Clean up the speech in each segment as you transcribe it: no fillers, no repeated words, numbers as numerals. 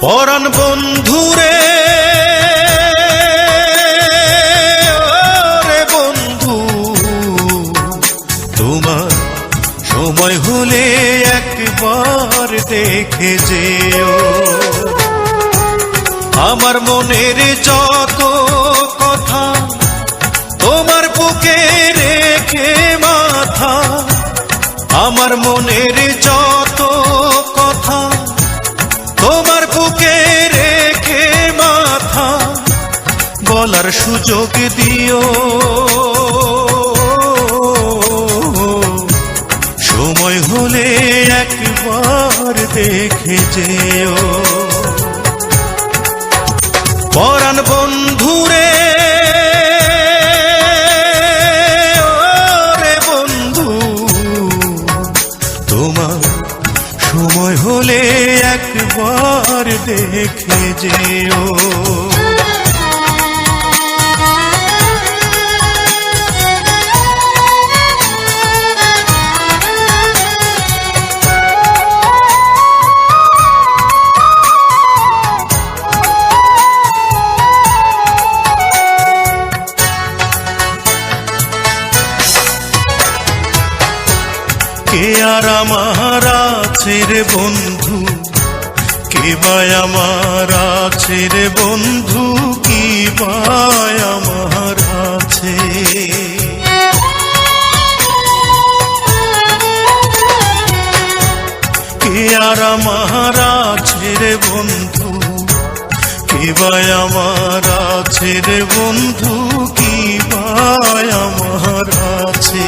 পরাণ বন্ধুরে ওরে বন্ধু, তোমার সময় হলে একবার দেখে যেও। আমার মনের যত কথা তোমার বুকে রেখে মাথা, আমার মনের যত কথা তোমার বুকে রেখে মাথা, বলার সুযোগ দিও। সময় হলে একবার দেখে যেও। পরাণ বন্ধুরে ওরে বন্ধু, তোমার সময় হলে একবার দেখে যেও। কে আর আমার আছে রে বন্ধু, কে ভাই আমার আছে রে বন্ধু, কি ভাই আমার আছে। কে আর আমার আছে রে বন্ধু, কে ভাই আমার আছে রে বন্ধু, কি ভাই আমার আছে।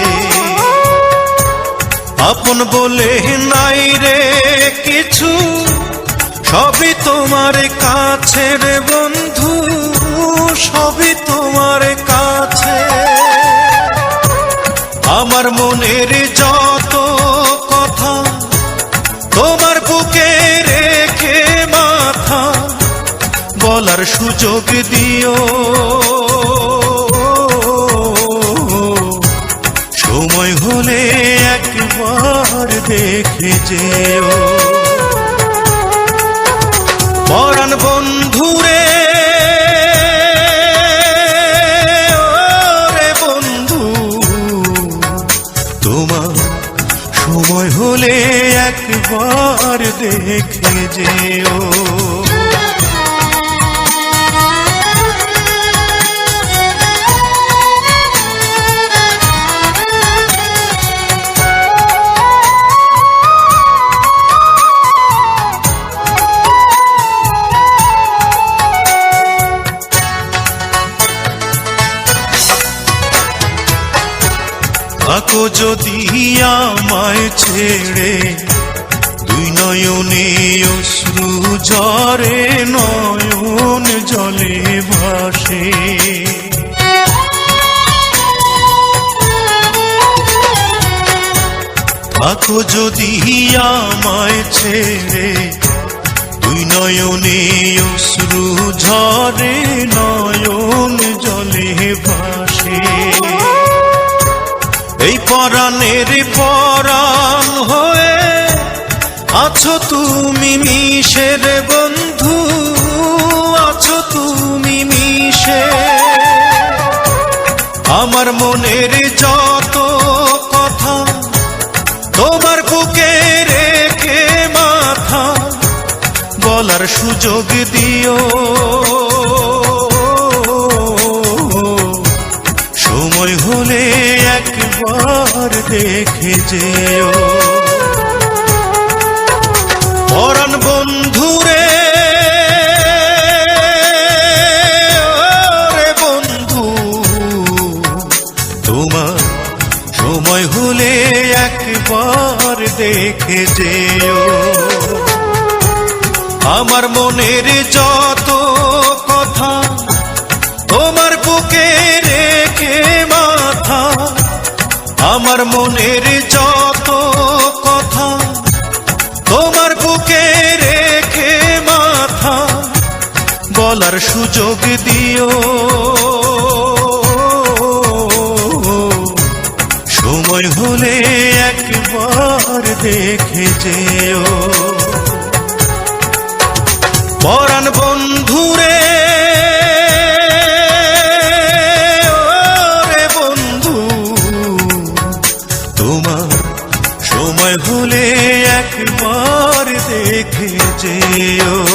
আপন বলে নাই রে কিছু, সবই তোমার কাছে রে বন্ধু, সবই তোমার কাছে। আমার মনের যত কথা তোমার বুকে রেখে মাথা, বলার সুযোগ দিও। সময় হলে একবার দেখে যেও। পরাণ বন্ধুরে ওরে বন্ধু, তোমার সময় হলে একবার দেখে যেও। থাকো যদি আমায় ছেড়ে, দুই নয়নে অশ্রু ঝরে, নয়ন জলে ভাসে। থাকো যদি আমায় ছেড়ে, দুই নয়নে অশ্রু ঝরে, নয়ন জলে ভাসে। এই পরাণের পরাণ হয়ে আছো তুমি মিশে রে বন্ধু, আছো তুমি মিশে। আমার মনের যত কথা তোমার বুকে রেখে মাথা, বলার সুযোগ দিও। সময় হলে একবার দেখে যেও। পরাণ বন্ধুরে ওরে বন্ধু, তোমার সময় হলে একবার দেখে যেও। আমার মনের যত কথা তোমার বুকে রেখে মাথা, আমার মনের যত কথা তোমার বুকে রেখে মাথা, বলার সুযোগ দিও। সময় হলে একবার দেখে যেও। সময় হলে একবার দেখে যেও।